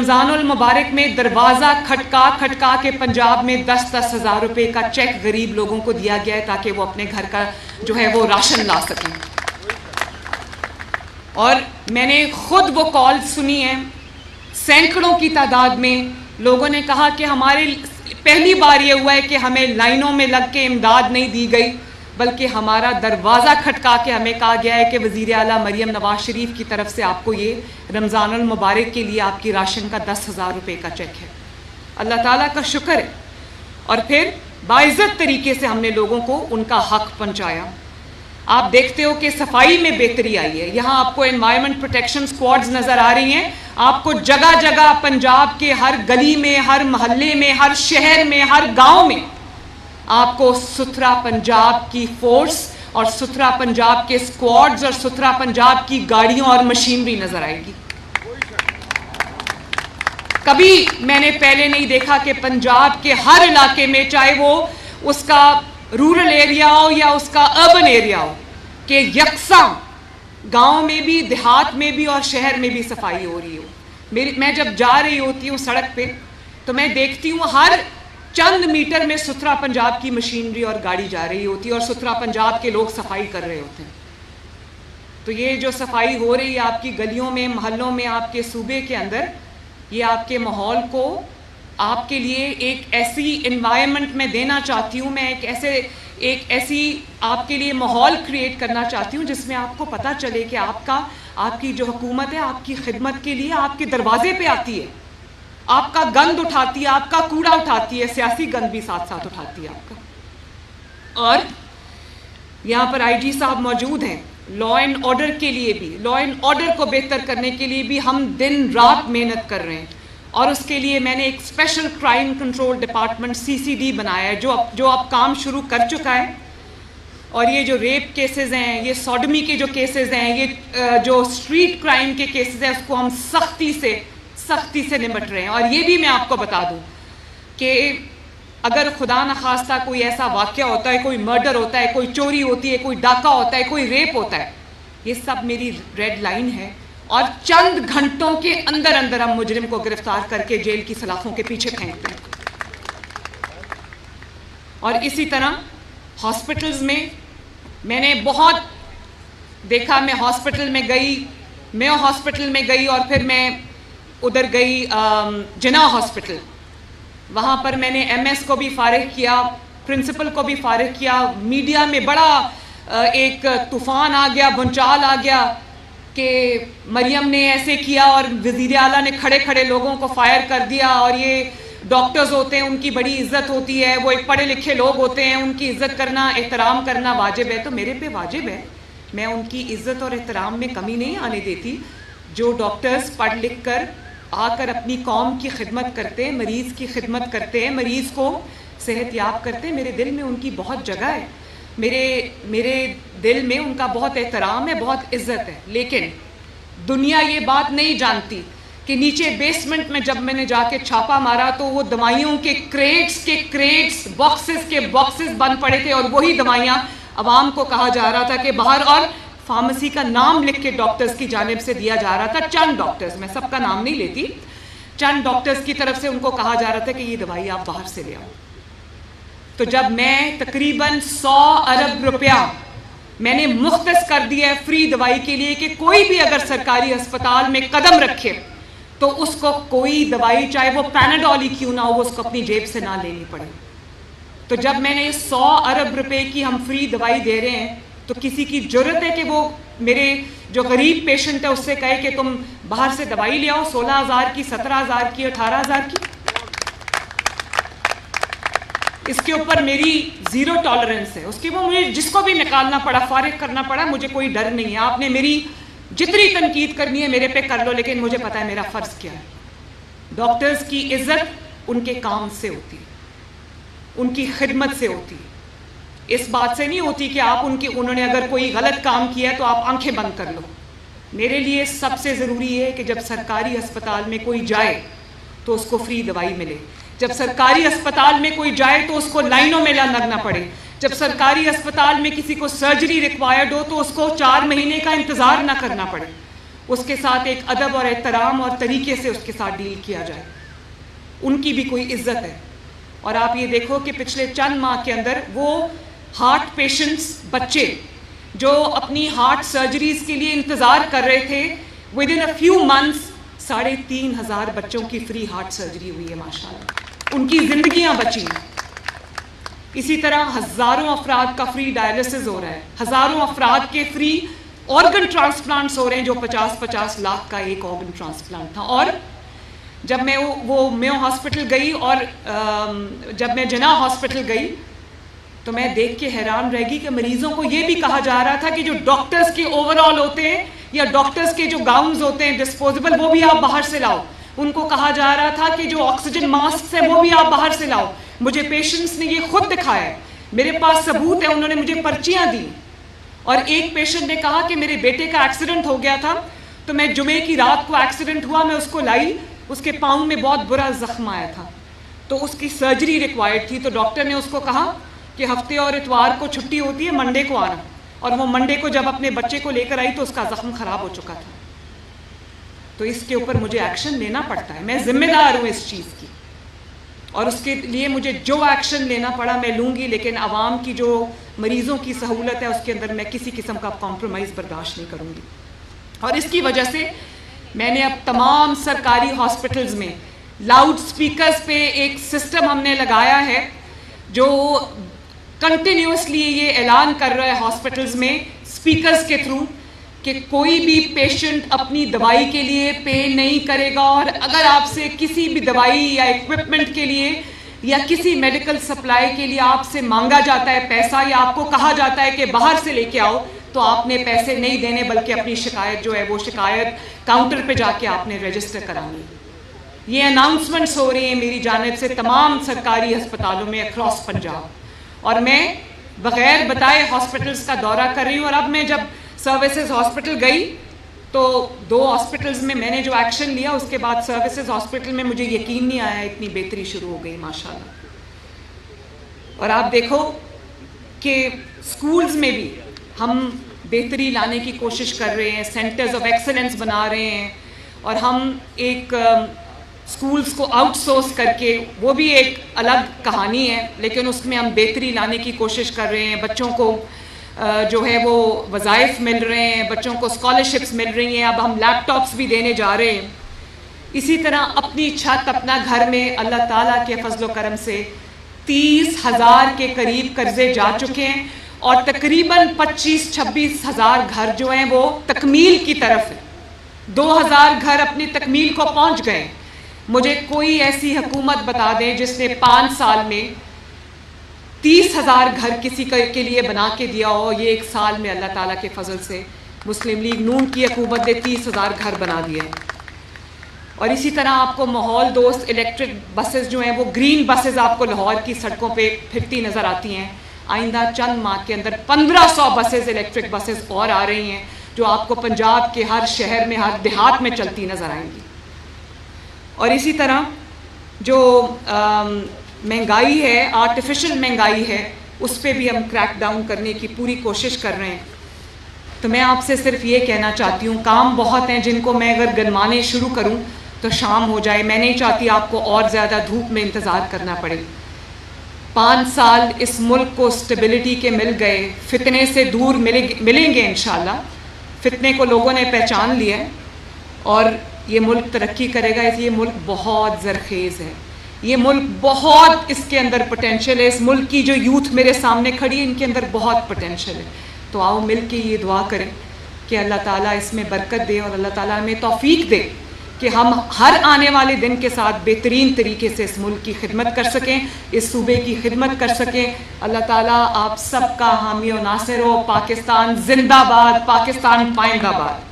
رمضان المبارک میں دروازہ کھٹکا کھٹکا کے پنجاب میں 10-10 ہزار روپے کا چیک غریب لوگوں کو دیا گیا ہے تاکہ وہ اپنے گھر کا جو ہے وہ راشن لا سکیں. اور میں نے خود وہ کال سنی ہے، سینکڑوں کی تعداد میں لوگوں نے کہا کہ ہمارے پہلی بار یہ ہوا ہے کہ ہمیں لائنوں میں لگ کے امداد نہیں دی گئی، بلکہ ہمارا دروازہ کھٹکا کے ہمیں کہا گیا ہے کہ وزیر اعلیٰ مریم نواز شریف کی طرف سے آپ کو یہ رمضان المبارک کے لیے آپ کی راشن کا 10,000 روپے کا چیک ہے. اللہ تعالیٰ کا شکر ہے. اور پھر باعزت طریقے سے ہم نے لوگوں کو ان کا حق پہنچایا. آپ دیکھتے ہو کہ صفائی میں بہتری آئی ہے. یہاں آپ کو انوائرمنٹ پروٹیکشن سکواڈز نظر آ رہی ہیں. آپ کو جگہ جگہ پنجاب کے ہر گلی میں، ہر محلے میں، ہر شہر میں، ہر گاؤں میں آپ کو ستھرا پنجاب کی فورس اور ستھرا پنجاب کے سکواڈز اور ستھرا پنجاب کی گاڑیوں اور مشینری نظر آئے گی. کبھی میں نے پہلے نہیں دیکھا کہ پنجاب کے ہر علاقے میں، چاہے وہ اس کا رورل ایریا ہو یا اس کا اربن ایریا ہو، کہ یکساں گاؤں میں بھی، دیہات میں بھی اور شہر میں بھی صفائی ہو رہی ہو. میں جب جا رہی ہوتی ہوں سڑک پہ تو میں دیکھتی ہوں ہر چند میٹر میں ستھرا پنجاب کی مشینری اور گاڑی جا رہی ہوتی ہے اور ستھرا پنجاب کے لوگ صفائی کر رہے ہوتے ہیں. تو یہ جو صفائی ہو رہی ہے آپ کی گلیوں میں، محلوں میں، آپ کے صوبے کے اندر، یہ آپ کے ماحول کو آپ کے لیے ایک ایسی انوائرمنٹ میں دینا چاہتی ہوں. میں ایک ایسی آپ کے لیے ماحول کریٹ کرنا چاہتی ہوں جس میں آپ کو پتہ چلے کہ آپ کی جو حکومت ہے آپ کی خدمت کے لیے آپ کے دروازے پہ آتی ہے، آپ کا گند اٹھاتی ہے، آپ کا کوڑا اٹھاتی ہے، سیاسی گند بھی ساتھ ساتھ اٹھاتی ہے آپ کا. اور یہاں پر آئی جی صاحب موجود ہیں. لا اینڈ آرڈر کے لیے بھی، لا اینڈ آرڈر کو بہتر کرنے کے لیے بھی ہم دن رات محنت کر رہے ہیں. اور اس کے لیے میں نے ایک special crime control department CCD بنایا ہے جو اب کام شروع کر چکا ہے. اور یہ جو ریپ کیسز ہیں، یہ سوڈمی کے جو کیسز ہیں، یہ جو اسٹریٹ کرائم کے کیسز ہیں، اس کو ہم سختی سے نمٹ رہے ہیں. اور یہ بھی میں آپ کو بتا دوں کہ اگر خدا نخواستہ کوئی ایسا واقعہ ہوتا ہے، کوئی مرڈر ہوتا ہے، کوئی چوری ہوتی ہے، کوئی ڈاکہ ہوتا ہے، کوئی ریپ ہوتا ہے، یہ سب میری ریڈ لائن ہے. اور چند گھنٹوں کے اندر ہم مجرم کو گرفتار کر کے جیل کی سلاخوں کے پیچھے پھینکتے ہیں. اور اسی طرح ہاسپٹلز میں نے بہت دیکھا. میں ہاسپٹل میں گئی، میو ہاسپٹل میں گئی اور پھر میں ادھر گئی جناح ہاسپٹل. وہاں پر میں نے MS کو بھی فارغ کیا، پرنسپل کو بھی فارغ کیا. میڈیا میں بڑا ایک طوفان آ گیا، بھونچال آ گیا کہ مریم نے ایسے کیا اور وزیر اعلیٰ نے کھڑے کھڑے لوگوں کو فائر کر دیا. اور یہ ڈاکٹرز ہوتے ہیں، ان کی بڑی عزت ہوتی ہے، وہ ایک پڑھے لکھے لوگ ہوتے ہیں، ان کی عزت کرنا، احترام کرنا واجب ہے. تو میرے پہ واجب ہے، میں ان کی عزت اور احترام میں کمی نہیں آنے دیتی. جو ڈاکٹرز پڑھ لکھ کر آ کر اپنی قوم کی خدمت کرتے ہیں، مریض کی خدمت کرتے ہیں، مریض کو صحت یاب کرتے ہیں، میرے دل میں ان کی بہت جگہ ہے، میرے دل میں ان کا بہت احترام ہے، بہت عزت ہے. لیکن دنیا یہ بات نہیں جانتی کہ نیچے بیسمنٹ میں جب میں نے جا کے چھاپا مارا تو وہ دوائیوں کے کریٹس باکسز کے باکسز بند پڑے تھے. اور وہی دوائیاں عوام کو کہا جا رہا تھا کہ باہر، اور فارمیسی کا نام لکھ کے ڈاکٹرز کی جانب سے دیا جا رہا تھا. چند ڈاکٹرز، میں سب کا نام نہیں لیتی، چند ڈاکٹرز کی طرف سے ان کو کہا جا رہا تھا کہ یہ دوائی آپ باہر سے لے آؤ. تو جب میں تقریباً 100 ارب روپیہ میں نے مختص کر دیا ہے فری دوائی کے لیے کہ کوئی بھی اگر سرکاری ہسپتال میں قدم رکھے تو اس کو کوئی دوائی، چاہے وہ پیناڈول ہی کیوں نہ ہو، وہ اس کو اپنی جیب سے نہ لینی پڑے. تو جب میں نے 100 ارب روپے کی ہم فری دوائی دے رہے ہیں تو کسی کی جرت ہے کہ وہ میرے جو غریب پیشنٹ ہے اس سے کہے کہ تم باہر سے دوائی لے آؤ 16,000 کی، 17,000 کی، 18,000 کی؟ اس کے اوپر میری زیرو ٹالرنس ہے. اس کے وہ مجھے جس کو بھی نکالنا پڑا، فارغ کرنا پڑا، مجھے کوئی ڈر نہیں ہے. آپ نے میری جتنی تنقید کرنی ہے میرے پہ کر لو، لیکن مجھے پتا ہے میرا فرض کیا ہے. ڈاکٹرز کی عزت ان کے کام سے ہوتی ہے، ان کی خدمت سے ہوتی ہے. اس بات سے نہیں ہوتی کہ انہوں نے اگر کوئی غلط کام کیا ہے تو آپ آنکھیں بند کر لو. میرے لیے سب سے ضروری ہے کہ جب سرکاری ہسپتال میں کوئی جائے تو اس کو فری دوائی ملے. جب سرکاری ہسپتال میں کوئی جائے تو اس کو لائنوں میں نہ لگنا پڑے. جب سرکاری ہسپتال میں کسی کو سرجری ریکوائرڈ ہو تو اس کو 4 مہینے کا انتظار نہ کرنا پڑے. اس کے ساتھ ایک ادب اور احترام اور طریقے سے اس کے ساتھ ڈیل کیا جائے، ان کی بھی کوئی عزت ہے۔ اور آپ یہ دیکھو کہ پچھلے چند ماہ کے اندر وہ ہارٹ پیشنٹس بچے جو اپنی ہارٹ سرجریز کے لیے انتظار کر رہے تھے، with in a few months 3,500 بچوں کی فری ہارٹ سرجری ہوئی ہے ماشاءاللہ، ان کی زندگیاں بچی ہیں۔ اسی طرح ہزاروں افراد کا فری ڈائلسس ہو رہا ہے، ہزاروں افراد کے فری آرگن ٹرانسپلانٹس ہو رہے ہیں، جو 50 لاکھ کا ایک آرگن ٹرانسپلانٹ تھا۔ اور جب میں وہ میو ہاسپٹل گئی اور جب میں جناح ہاسپٹل گئی تو میں دیکھ کے حیران رہ گئی کہ مریضوں کو یہ بھی کہا جا رہا تھا کہ جو ڈاکٹرز کے اوور آل ہوتے ہیں یا ڈاکٹرز کے جو گاؤنز ہوتے ہیں ڈسپوزیبل، وہ بھی آپ باہر سے لاؤ۔ ان کو کہا جا رہا تھا کہ جو آکسیجن ماسکس ہیں وہ بھی آپ باہر سے لاؤ۔ مجھے پیشنٹس نے یہ خود دکھایا ہے، میرے پاس ثبوت ہے، انہوں نے مجھے پرچیاں دی۔ اور ایک پیشنٹ نے کہا کہ میرے بیٹے کا ایکسیڈنٹ ہو گیا تھا، تو میں جمعے کی رات کو ایکسیڈنٹ ہوا، میں اس کو لائی، اس کے پاؤں میں بہت برا زخم آیا تھا، تو اس کی سرجری ریکوائرڈ تھی، تو ڈاکٹر نے اس کو کہا کہ ہفتے اور اتوار کو چھٹی ہوتی ہے، منڈے کو آنا۔ اور وہ منڈے کو جب اپنے بچے کو لے کر آئی تو اس کا زخم خراب ہو چکا تھا۔ تو اس کے اوپر مجھے ایکشن لینا پڑتا ہے، میں ذمہ دار ہوں اس چیز کی، اور اس کے لیے مجھے جو ایکشن لینا پڑا میں لوں گی، لیکن عوام کی جو مریضوں کی سہولت ہے اس کے اندر میں کسی قسم کا کمپرومائز برداشت نہیں کروں گی۔ اور اس کی وجہ سے میں نے اب تمام سرکاری ہاسپٹلز میں لاؤڈ سپیکرز پہ ایک سسٹم ہم نے لگایا ہے جو کنٹینیوسلی یہ اعلان کر رہا ہے ہاسپٹلز میں سپیکرز کے تھرو کہ کوئی بھی پیشنٹ اپنی دوائی کے لیے پے نہیں کرے گا، اور اگر آپ سے کسی بھی دوائی یا ایکوپمنٹ کے لیے یا کسی میڈیکل سپلائی کے لیے آپ سے مانگا جاتا ہے پیسہ، یا آپ کو کہا جاتا ہے کہ باہر سے لے کے آؤ، تو آپ نے پیسے نہیں دینے، بلکہ اپنی شکایت جو ہے وہ شکایت کاؤنٹر پہ جا کے آپ نے رجسٹر کرانی۔ یہ اناؤنسمنٹس ہو رہی ہیں میری جانب سے تمام سرکاری ہسپتالوں میں اکراس پنجاب، اور میں بغیر بتائے ہاسپٹلز کا دورہ کر رہی ہوں۔ اور اب میں جب سروسز ہاسپٹل گئی تو 2 ہاسپٹلز میں نے جو ایکشن لیا، اس کے بعد سروسز ہاسپٹل میں مجھے یقین نہیں آیا اتنی بہتری شروع ہو گئی ماشاءاللہ۔ اور آپ دیکھو کہ سکولز میں بھی ہم بہتری لانے کی کوشش کر رہے ہیں، سینٹرز آف ایکسلنس بنا رہے ہیں، اور ہم ایک سکولز کو آؤٹ سورس کر کے، وہ بھی ایک الگ کہانی ہے، لیکن اس میں ہم بہتری لانے کی کوشش کر رہے ہیں۔ بچوں کو جو ہے وہ وظائف مل رہے ہیں، بچوں کو اسکالرشپس مل رہی ہیں، اب ہم لیپ ٹاپس بھی دینے جا رہے ہیں۔ اسی طرح اپنی چھت اپنا گھر میں اللہ تعالیٰ کے فضل و کرم سے 30,000 کے قریب قرضے جا چکے ہیں، اور تقریباً 25-26 ہزار گھر جو ہیں وہ تکمیل کی طرف ہیں، 2,000 گھر اپنی تکمیل کو پہنچ گئے۔ مجھے کوئی ایسی حکومت بتا دیں جس نے 5 سال میں 30,000 گھر کسی کے لیے بنا کے دیا ہو۔ یہ 1 سال میں اللہ تعالیٰ کے فضل سے مسلم لیگ نون کی حکومت نے 30,000 گھر بنا دیے ہیں۔ اور اسی طرح آپ کو ماحول دوست الیکٹرک بسز جو ہیں وہ گرین بسز آپ کو لاہور کی سڑکوں پہ پھرتی نظر آتی ہیں۔ آئندہ چند ماہ کے اندر 1500 بسز الیکٹرک بسز اور آ رہی ہیں، جو آپ کو پنجاب کے ہر شہر میں ہر دیہات میں چلتی نظر آئیں گی۔ اور اسی طرح جو مہنگائی ہے، آرٹیفیشل مہنگائی ہے، اس پہ بھی ہم کریک ڈاؤن کرنے کی پوری کوشش کر رہے ہیں۔ تو میں آپ سے صرف یہ کہنا چاہتی ہوں، کام بہت ہیں جن کو میں اگر گنوانے شروع کروں تو شام ہو جائے۔ میں نہیں چاہتی آپ کو اور زیادہ دھوپ میں انتظار کرنا پڑے۔ 5 سال اس ملک کو سٹیبلٹی کے مل گئے، فتنے سے دور ملیں گے انشاءاللہ۔ فتنے کو لوگوں نے پہچان لیا ہے، اور یہ ملک ترقی کرے گا۔ یہ ملک بہت زرخیز ہے، یہ ملک بہت، اس کے اندر پوٹینشل ہے۔ اس ملک کی جو یوتھ میرے سامنے کھڑی ہے، ان کے اندر بہت پوٹینشل ہے۔ تو آؤ مل کے یہ دعا کریں کہ اللہ تعالیٰ اس میں برکت دے، اور اللہ تعالیٰ ہمیں توفیق دے کہ ہم ہر آنے والے دن کے ساتھ بہترین طریقے سے اس ملک کی خدمت کر سکیں، اس صوبے کی خدمت کر سکیں۔ اللہ تعالیٰ آپ سب کا حامی و ناصر ہو۔ پاکستان زندہ باد، پاکستان پائندہ باد۔